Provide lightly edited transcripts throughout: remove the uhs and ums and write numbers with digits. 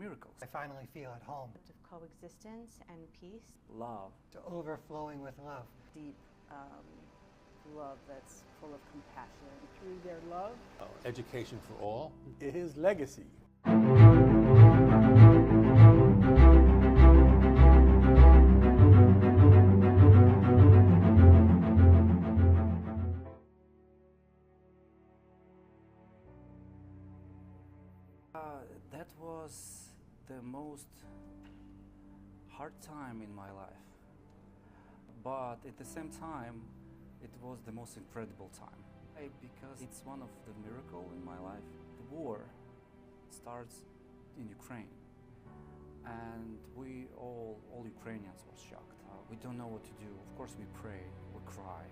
miracles. I finally feel at home. Of coexistence and peace. Love. To overflowing with love. Deep love that's full of compassion. Through their love. Education for all. His legacy. That was the most hard time in my life, but at the same time it was the most incredible time. Because it's one of the miracles in my life. The war starts in Ukraine, and we all Ukrainians were shocked. We don't know what to do. Of course we pray, we cry,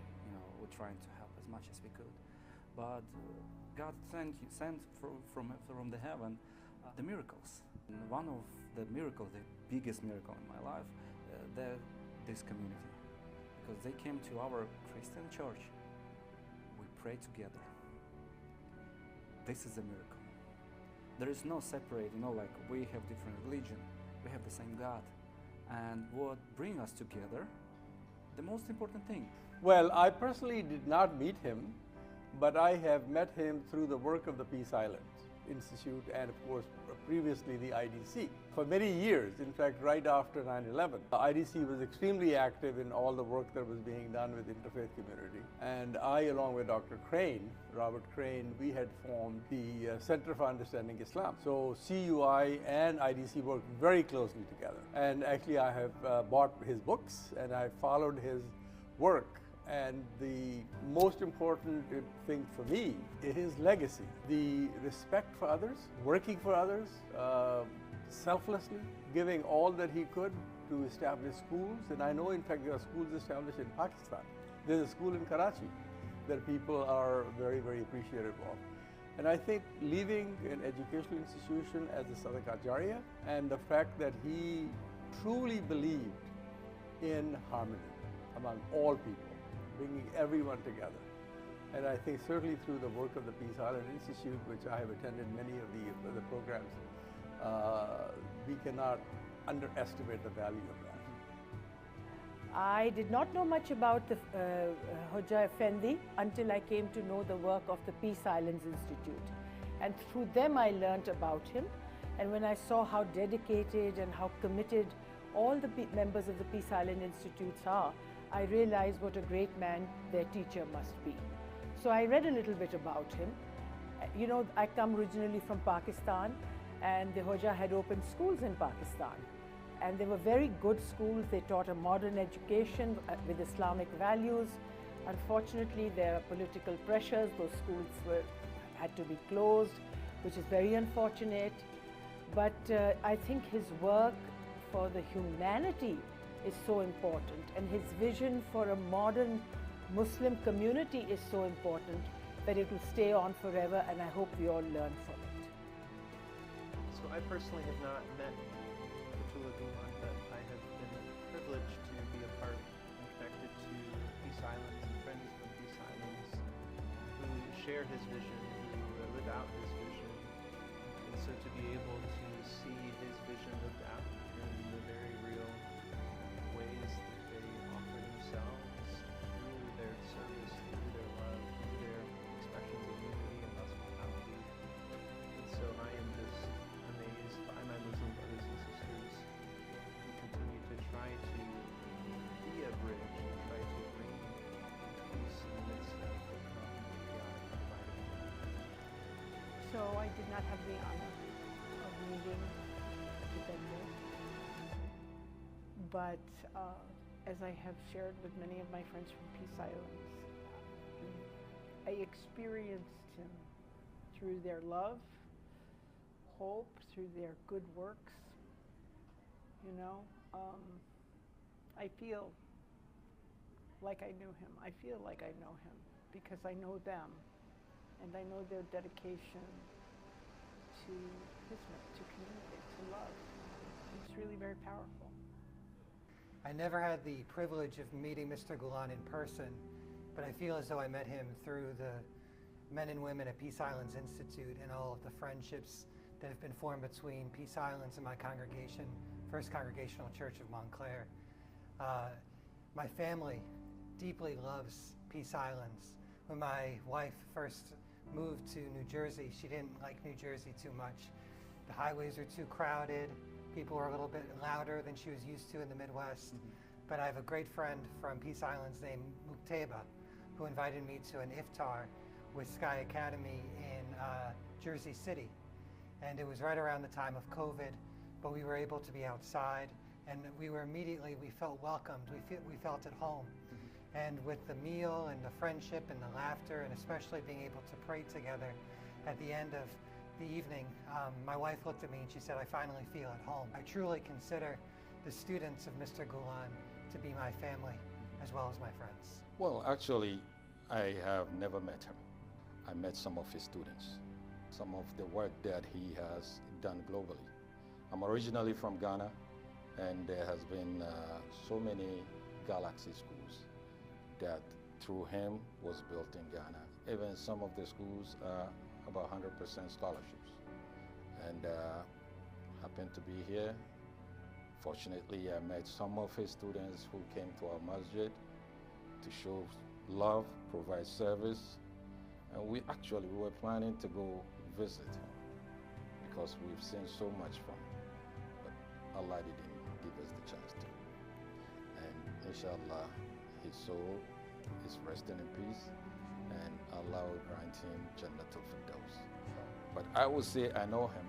we're trying to help as much as we could, but God sent from the heaven the miracles. And one of the miracles, the biggest miracle in my life, this community, because they came to our Christian church. We pray together. This is a miracle. There is no separate, like we have different religion, we have the same God. And what brings us together, the most important thing. Well, I personally did not meet him, but I have met him through the work of the Peace Island Institute and, of course, previously the IDC. For many years, in fact, right after 9/11, the IDC was extremely active in all the work that was being done with the interfaith community. And I, along with Dr. Crane, Robert Crane, we had formed the Center for Understanding Islam. So CUI and IDC worked very closely together. And actually, I have bought his books and I followed his work. And the most important thing for me is his legacy, the respect for others, working for others, selflessly, giving all that he could to establish schools. And I know, in fact, there are schools established in Pakistan. There's a school in Karachi that people are very, very appreciative of. And I think leaving an educational institution as a Sadaqah Jariyah, and the fact that he truly believed in harmony among all people, bringing everyone together. And I think certainly through the work of the Peace Island Institute, which I have attended many of the programs, we cannot underestimate the value of that. I did not know much about the Hocaefendi until I came to know the work of the Peace Islands Institute. And through them I learnt about him. And when I saw how dedicated and how committed all the members of the Peace Island Institutes are, I realized what a great man their teacher must be. So I read a little bit about him. I come originally from Pakistan, and the Hoja had opened schools in Pakistan. And they were very good schools. They taught a modern education with Islamic values. Unfortunately, there are political pressures. Those schools had to be closed, which is very unfortunate. But I think his work for the humanity is so important, and his vision for a modern Muslim community is so important that it will stay on forever, and I hope we all learn from it. So I personally have not met Fethullah Gülen, but I have been privileged to be a part and connected to Peace Islands and friends from Peace Islands who share his vision, who live out his vision. And so to be able to see his vision lived out in the very real ways that they offer themselves through their service, through their love, through their expressions of unity and hospitality. And so I am just amazed by my Muslim brothers and sisters who continue to try to be a bridge and try to bring peace in the midst of the chaotic and divided world. So I did not have the honor of meeting Fethullah, but as I have shared with many of my friends from Peace Islands, I experienced him through their love, hope, through their good works. I feel like I knew him. I feel like I know him because I know them, and I know their dedication to Hizmet, to community, to love. It's really very powerful. I never had the privilege of meeting Mr. Gülen in person, but I feel as though I met him through the men and women at Peace Islands Institute and all of the friendships that have been formed between Peace Islands and my congregation, First Congregational Church of Montclair. My family deeply loves Peace Islands. When my wife first moved to New Jersey, she didn't like New Jersey too much. The highways are too crowded. People are a little bit louder than she was used to in the Midwest. But I have a great friend from Peace Islands named Mukteba, who invited me to an iftar with Sky Academy in Jersey City. And it was right around the time of COVID, but we were able to be outside, and we felt welcomed, we felt at home. And with the meal and the friendship and the laughter, and especially being able to pray together at the end of the evening, my wife looked at me and she said, "I finally feel at home." I truly consider the students of Mr. Gülen to be my family as well as my friends. Well, actually, I have never met him. I met some of his students, some of the work that he has done globally. I'm originally from Ghana, and there has been so many Galaxy schools that through him was built in Ghana. Even some of the schools are about 100% scholarships. And happened to be here. Fortunately, I met some of his students who came to our masjid to show love, provide service. And we were planning to go visit him because we've seen so much from him. But Allah didn't give us the chance to. And inshallah, his soul is resting in peace, and Allah will grant him Jannatul Firdaus. But I would say I know him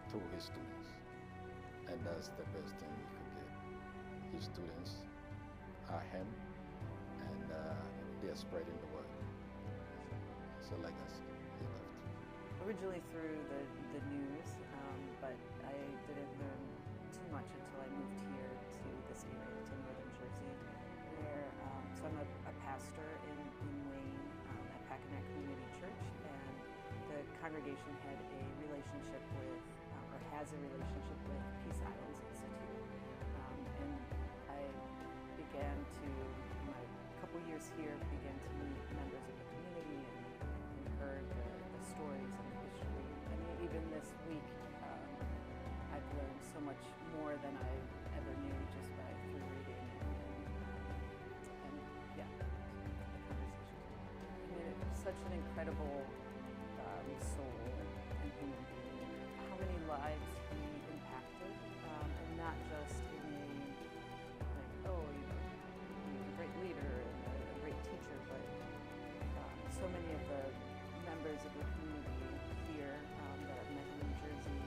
through his students, and that's the best thing we could get. His students are him, and they are spreading the word. It's a legacy he left. Originally through the news, but I didn't learn too much until I moved here to this area, to northern Jersey, where so I'm a pastor in Wayne at Packanack Community Church, and the congregation had a relationship with, or has a relationship with Peace Islands Institute, and I began to, in my couple years here, began to meet members of the community and heard the stories and the history. And even this week, I've learned so much more than I ever knew just through reading and yeah, the conversations. I mean, such an incredible soul and human being. How many lives he impacted, and not just in a like, oh, he's a great leader and a great teacher, but so many of the members of the community here that I've met in New Jersey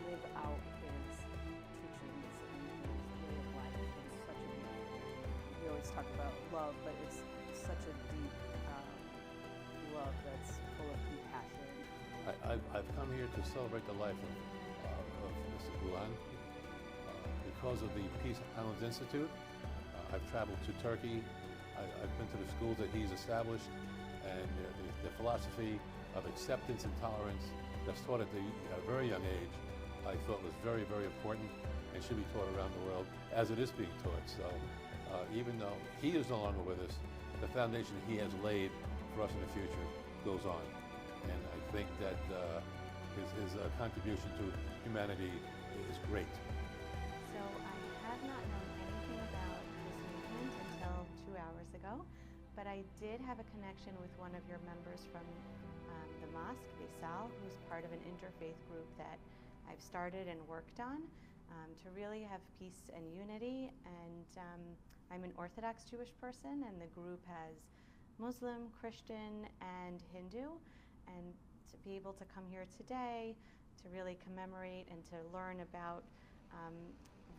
live out his teachings and his way of life in such a we always talk about love, but it's such a deep love that's full of compassion. I've come here to celebrate the life of Mr. Gülen. Because of the Peace Islands Institute, I've traveled to Turkey. I've been to the schools that he's established, and the philosophy of acceptance and tolerance that's taught at a very young age, I thought was very, very important and should be taught around the world as it is being taught. So even though he is no longer with us, the foundation he has laid for us in the future goes on. And I think that his contribution to humanity is great. So I have not known anything about this movement until 2 hours ago, but I did have a connection with one of your members from the mosque, Faisal, who's part of an interfaith group that I've started and worked on to really have peace and unity. And I'm an Orthodox Jewish person, and the group has Muslim, Christian, and Hindu. And to be able to come here today to really commemorate and to learn about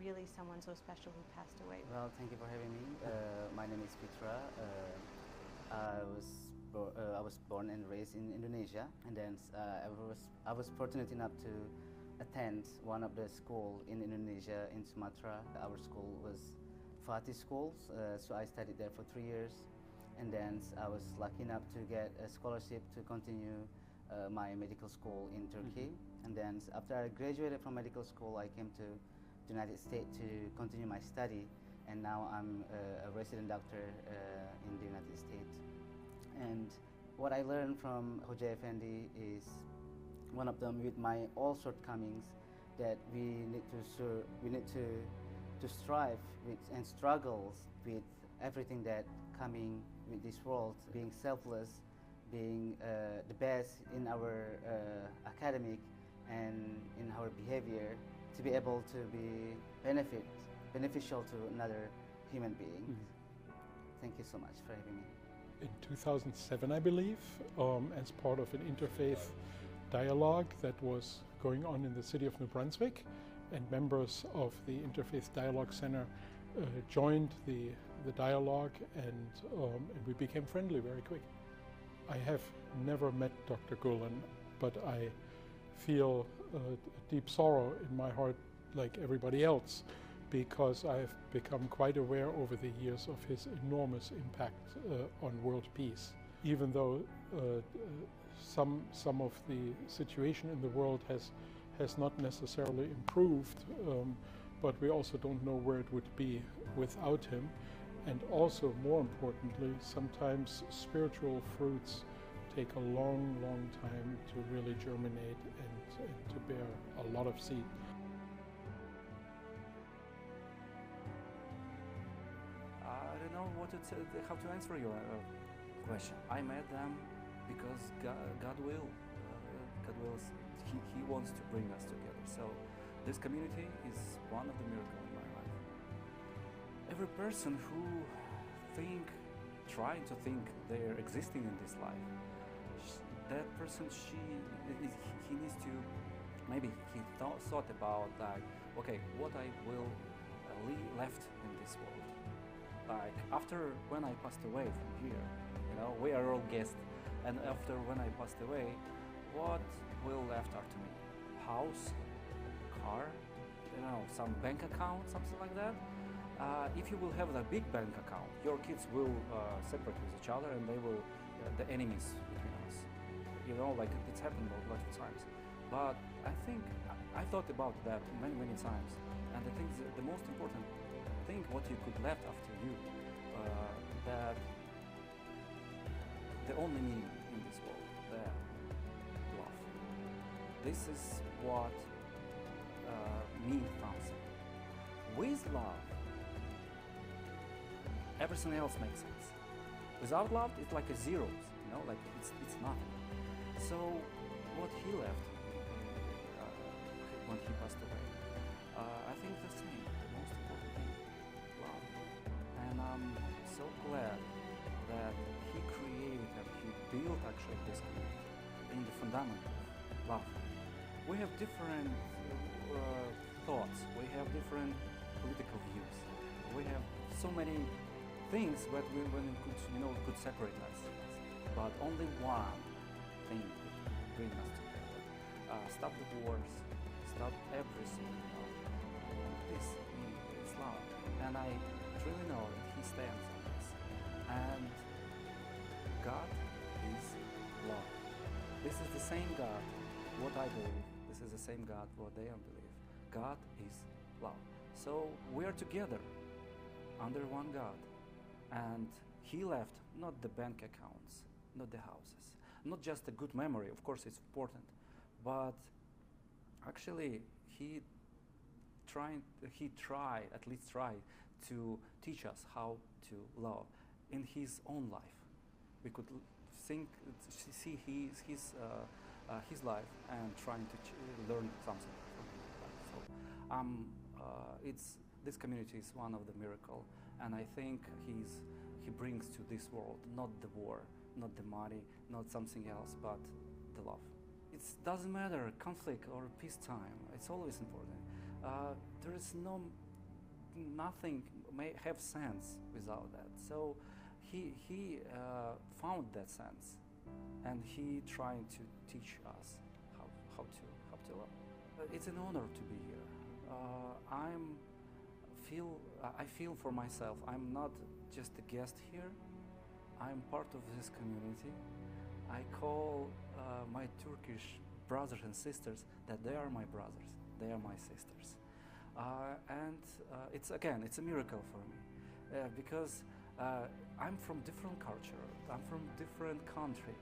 really someone so special who passed away. Well, thank you for having me. My name is Fitra. I was born and raised in Indonesia, and then I was fortunate enough to attend one of the schools in Indonesia, in Sumatra. Our school was Fatih School, so I studied there for 3 years, and then I was lucky enough to get a scholarship to continue my medical school in Turkey. And then after I graduated from medical school, I came to the United States to continue my study, and now I'm a resident doctor in the United States. And what I learned from Hocaefendi is one of them with my all shortcomings, that we need to strive with and struggles with everything that coming with this world, being selfless, being the best in our academic and in our behavior, to be able to be beneficial to another human being. Mm-hmm. Thank you so much for having me. In 2007, I believe, as part of an interfaith dialogue that was going on in the city of New Brunswick, and members of the Interfaith Dialogue Center joined the dialogue, and we became friendly very quick. I have never met Dr. Gülen, but I feel a deep sorrow in my heart, like everybody else, because I've become quite aware over the years of his enormous impact on world peace. Even though some of the situation in the world has not necessarily improved, but we also don't know where it would be without him. And also, more importantly, sometimes spiritual fruits take a long, long time to really germinate and to bear a lot of seed. I don't know how to answer your question. I met them because God He wants to bring us together. So this community is one of the miracles in my life. Every person who trying to think they're existing in this life, that person, he needs to, maybe he thought about like, okay, what I will leave left in this world. Like after when I passed away from here, we are all guests, and after when I passed away, what will left after me? House, car, some bank account, something like that. If you will have a big bank account, your kids will separate with each other, and they will the enemies between us. Like it's happened a lot of times. But I think I thought about that many times, and I think the most important thing what you could left after you, that the only meaning in this world, the love. This is what me found. With love, everything else makes sense. Without love, it's like a zeros, like it's nothing. So what he left when he passed away, I think the same, the most important thing, love. And I'm so glad that he created and he built actually this community in the fundament of love. We have different thoughts, we have different political views, we have so many things that we could separate us, but only one thing could bring us together. Stop the wars, stop everything. This is love, and I truly know that he stands on this. And God is love. This is the same God, what I believe. This is the same God, what they believe. God is love. So we are together under one God. And he left not the bank accounts, not the houses, not just a good memory, of course it's important, but actually he at least tried to teach us how to love in his own life. We could see his life and trying to learn something from his life. So this community is one of the miracles. And I think he brings to this world not the war, not the money, not something else, but the love. It doesn't matter conflict or peacetime. It's always important. There is nothing may have sense without that. So he found that sense, and he trying to teach us how to love. It's an honor to be here. I feel for myself, I'm not just a guest here, I'm part of this community. I call my Turkish brothers and sisters that they are my brothers, they are my sisters. And it's a miracle for me, because I'm from different culture, I'm from different country.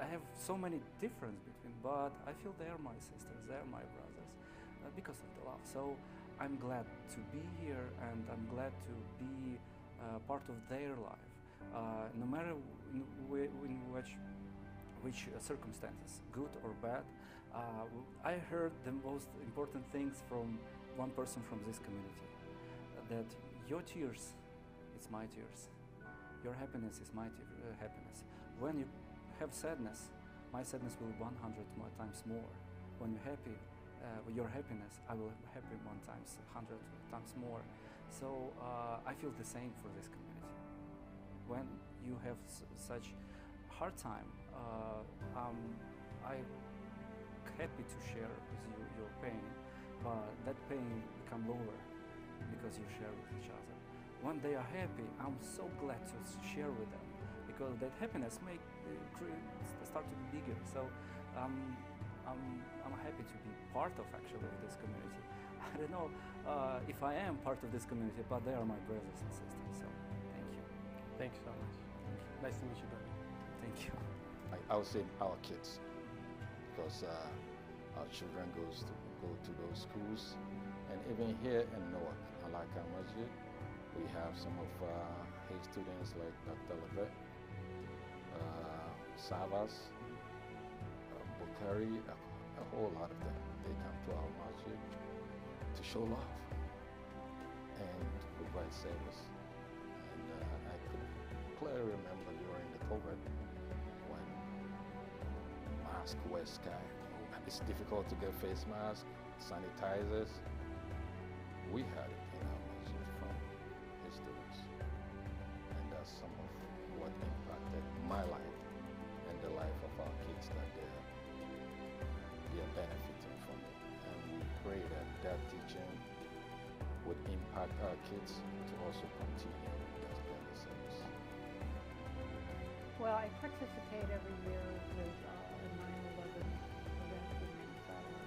I have so many differences between, but I feel they are my sisters, they are my brothers, because of the love. So I'm glad to be here, and I'm glad to be part of their life, no matter in which circumstances, good or bad. I heard the most important things from one person from this community, that your tears, it's my tears. Your happiness is my happiness. When you have sadness, my sadness will be 100 times more. When you're happy, with your happiness, I will be happy 100 times more. So I feel the same for this community. When you have such hard time, I'm happy to share with you your pain, but that pain become lower because you share with each other. When they are happy, I'm so glad to share with them, because that happiness start to be bigger. So I'm happy to be part of actually of this community. I don't know if I am part of this community, but they are my brothers and sisters. So thank you. Thanks so much. Nice to meet you, brother. Thank you. I would say our kids, because our children go to those schools, and even here in Newark, Alaka Masjid, we have some of his students like Dr. Levet, Savas, Bukhari, a whole lot of them. They come to our masjid to show love and to provide service. And I could clearly remember during the COVID when masks were scarce. It's difficult to get face masks, sanitizers. We had it in our masjid from his students. And that's some of what impacted my life and the life of our kids, that they are benefiting from it. And we pray that that teaching would impact our kids to also continue that kind of service. Well, I participate every year with a 9/11 event with Peace Island.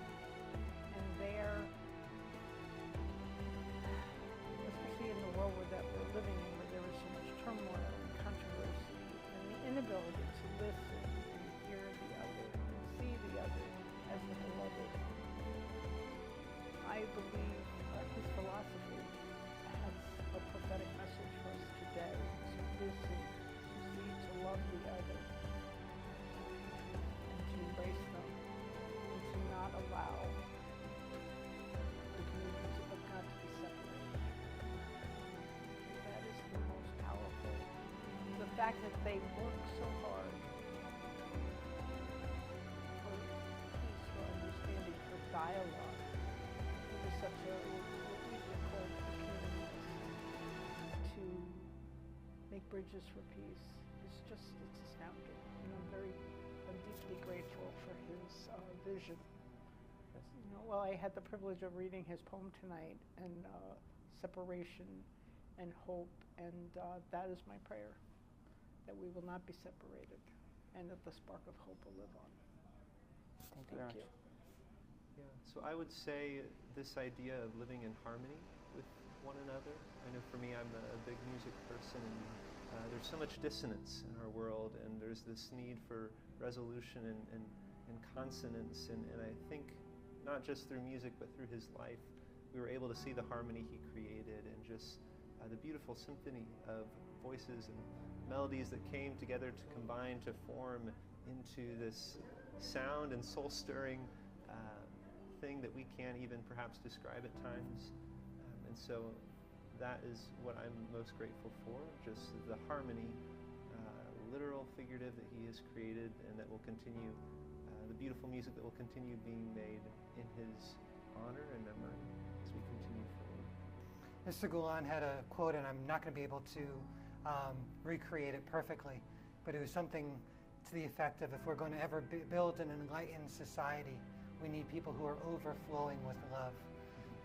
And there, especially in the world that we're living in, where there is so much turmoil and controversy, and the inability to listen and hear the other and see the other as the beloved, I believe his philosophy has a prophetic message for us today: to listen, to see, to love the other, and to embrace them, and to not allow the communities of God to be separated. That is the most powerful. The fact that they work so hard for peace, for understanding, for dialogue. It is such a, what we would call communities, to make bridges for peace. It's astounding. And I'm deeply grateful for his vision. Well, I had the privilege of reading his poem tonight, and separation and hope, and that is my prayer, that we will not be separated, and that the spark of hope will live on. Thank you. Yeah. So I would say this idea of living in harmony with one another. I know for me, I'm a big music person, and there's so much dissonance in our world, and there's this need for resolution and consonance. And I think not just through music, but through his life, we were able to see the harmony he created, and just the beautiful symphony of voices and melodies that came together to combine to form into this sound and soul-stirring thing that we can't even perhaps describe at times. And so that is what I'm most grateful for, just the harmony, literal, figurative, that he has created, and that will continue, the beautiful music that will continue being made in his honor and memory as we continue forward. Mr. Gülen had a quote, and I'm not going to be able to recreate it perfectly, but it was something to the effect of, if we're going to ever build an enlightened society, we need people who are overflowing with love.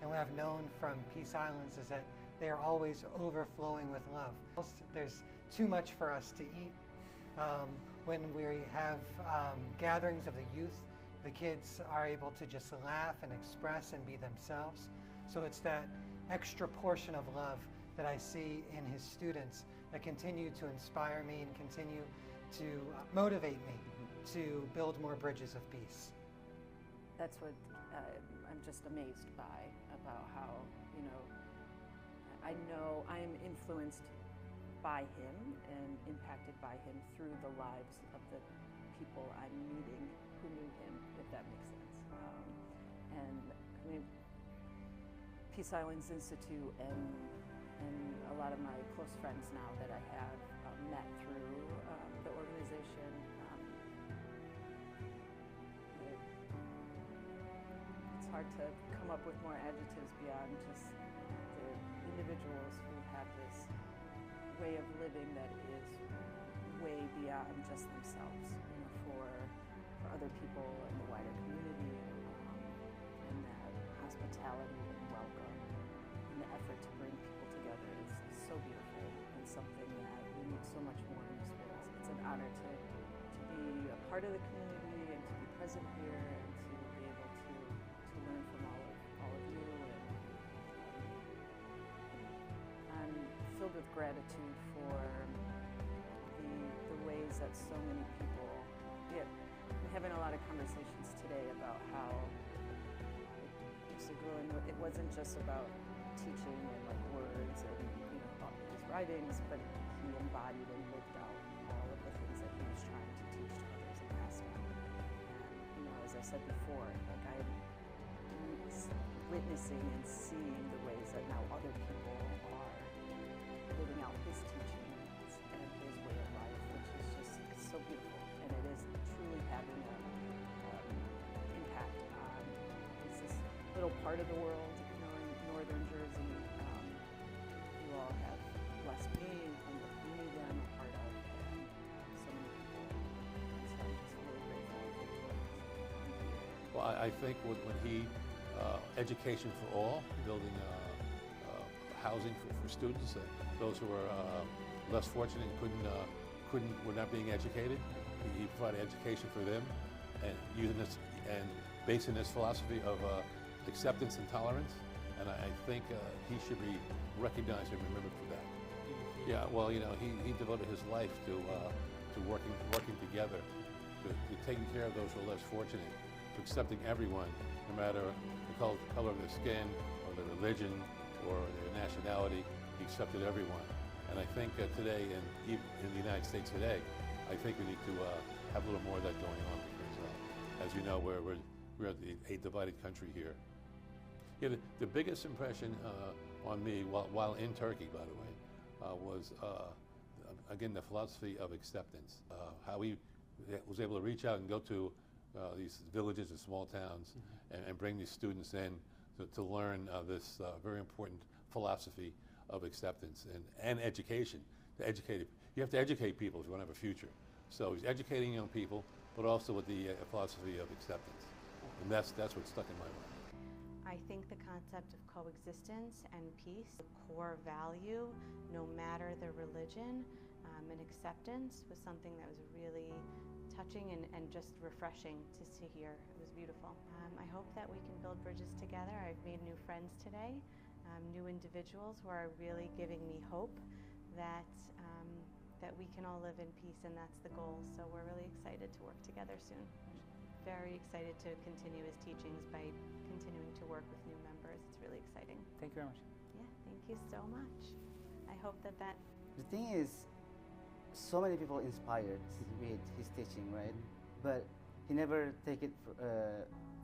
And what I've known from Peace Islands is that they are always overflowing with love. There's too much for us to eat. When we have gatherings of the youth, the kids are able to just laugh and express and be themselves. So it's that extra portion of love that I see in his students that continue to inspire me and continue to motivate me to build more bridges of peace. That's what I'm just amazed by, about how, I know I'm influenced by him and impacted by him through the lives of the people I'm meeting who knew him, if that makes sense. Peace Islands Institute and a lot of my close friends now that I have met through the organization. It's hard to come up with more adjectives beyond just the individuals who have this way of living that is way beyond just themselves, for other people in the wider community, and that hospitality and welcome and the effort to bring people together is so beautiful and something that we need so much more in this world. It's an honor to be a part of the community and to be present here and to be able to learn from all of you. And I'm filled with gratitude for the ways that so many people, I'm having a lot of conversations today about how Mr. Gülen, it wasn't just about teaching and like words and about his writings, but he embodied and lived out all of the things that he was trying to teach to others and pass on. And as I said before, like I'm witnessing and seeing the ways that now other people are living out his teachings and his way of life, which is just so beautiful, and it is truly having an impact on this little part of the world, in northern Jersey. You all have blessed me and the community that I'm a part of, and so many people. And so I'm just really grateful and thankful. Well, I think when he, education for all, building housing for students, those who are less fortunate and were not being educated, he provided education for them, and using this and basing this philosophy of acceptance and tolerance. And I think he should be recognized and remembered for that. Yeah, well, he devoted his life to working together, to taking care of those who are less fortunate, to accepting everyone, no matter the color of their skin or their religion or their nationality. He accepted everyone. And I think today, and even in the United States today, I think we need to have a little more of that going on, because, as you know, we're a divided country here. Yeah, the biggest impression on me while in Turkey, by the way, was again the philosophy of acceptance. How he was able to reach out and go to these villages and small towns, and bring these students in to learn this very important philosophy of acceptance and education. You have to educate people if you want to have a future. So he's educating young people, but also with the philosophy of acceptance. And that's what stuck in my mind. I think the concept of coexistence and peace, the core value, no matter the religion, and acceptance was something that was really touching and just refreshing to hear. It was beautiful. I hope that we can build bridges together. I've made new friends today, new individuals who are really giving me hope that that we can all live in peace, and that's the goal. So we're really excited to work together soon. Very excited to continue his teachings by continuing to work with new members. It's really exciting. Thank you very much. Yeah, thank you so much. I hope that The thing is, so many people inspired with his teaching, right? But he never take it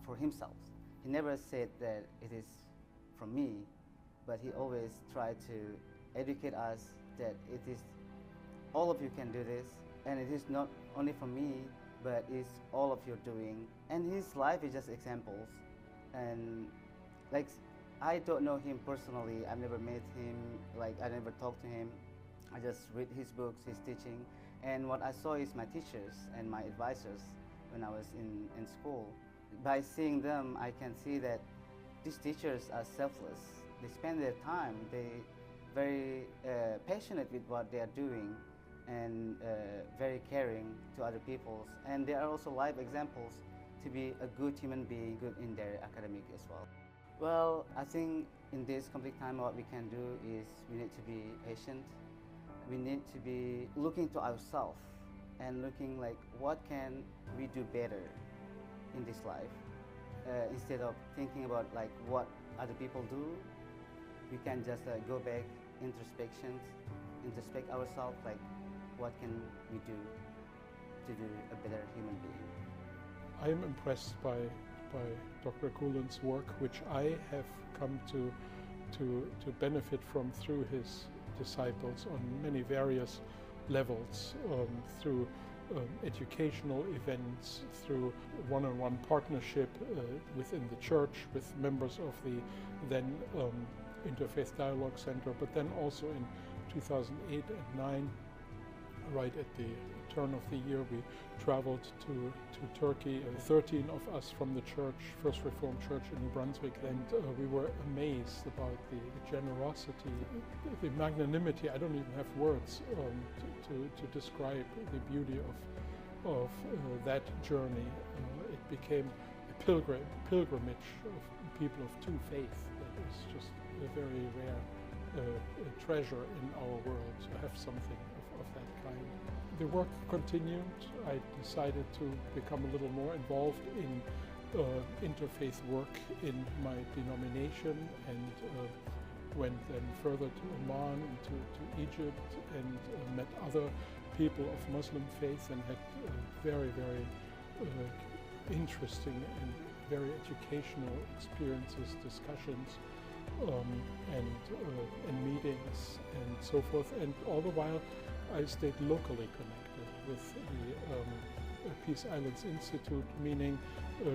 for himself. He never said that it is from me, but he always tried to educate us that it is all of you can do this, and it is not only from me, but it's all of you doing. And his life is just examples. And like, I don't know him personally. I've never met him. Like, I never talked to him. I just read his books, his teaching. And what I saw is my teachers and my advisors when I was in school. By seeing them, I can see that these teachers are selfless. They spend their time. They very passionate with what they are doing, and very caring to other people. And they are also live examples to be a good human being, good in their academic as well. Well, I think in this complete time what we can do is we need to be patient. We need to be looking to ourselves and looking like what can we do better in this life. Instead of thinking about like what other people do, we can just go back, introspect ourselves, like what can we do to do a better human being. I am impressed by Dr. Gülen's work, which I have come to benefit from through his disciples on many various levels, through educational events, through one-on-one partnership within the church with members of the then Interfaith Dialogue Center, but then also in 2008 and 2009, right at the turn of the year, we traveled to Turkey, 13 of us from the church, First Reformed Church in New Brunswick, and we were amazed about the generosity, the magnanimity. I don't even have words to describe the beauty of that journey. It became a pilgrimage of people of two faiths. That is just a very rare treasure in our world to have something of that kind. The work continued. I decided to become a little more involved in interfaith work in my denomination, and went then further to Oman and to Egypt, and met other people of Muslim faith, and had very, very interesting and very educational experiences, discussions, and meetings and so forth. And all the while I stayed locally connected with the Peace Islands Institute, meaning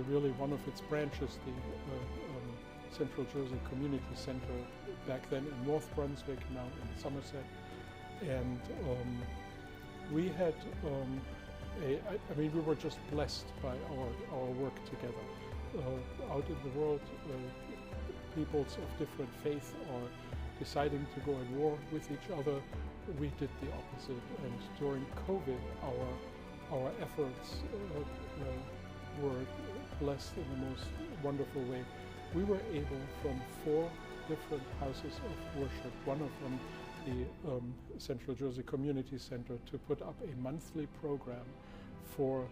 really one of its branches, the Central Jersey Community Center, back then in North Brunswick, now in Somerset. And we had, I mean, we were just blessed by our work together. Out in the world, peoples of different faith are deciding to go at war with each other. We did the opposite, and during COVID, our efforts were blessed in the most wonderful way. We were able, from 4 different houses of worship, one of them the Central Jersey Community Center, to put up a monthly program for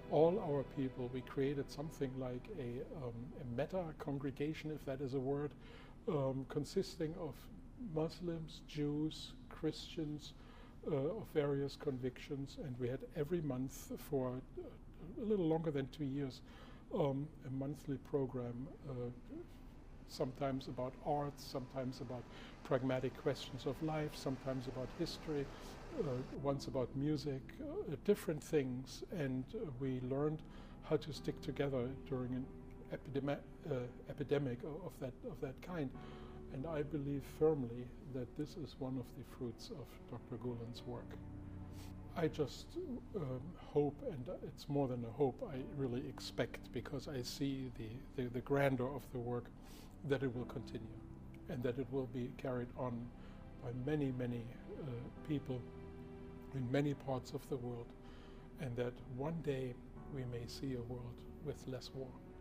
all our people. We created something like a meta congregation, if that is a word, consisting of Muslims, Jews, Christians of various convictions, and we had every month for a little longer than 2 years a monthly program, sometimes about art, sometimes about pragmatic questions of life, sometimes about history, once about music, different things, and we learned how to stick together during an epidemic of that kind. And I believe firmly that this is one of the fruits of Dr. Gülen's work. I just hope, and it's more than a hope, I really expect, because I see the grandeur of the work, that it will continue, and that it will be carried on by many, many people in many parts of the world, and that one day we may see a world with less war.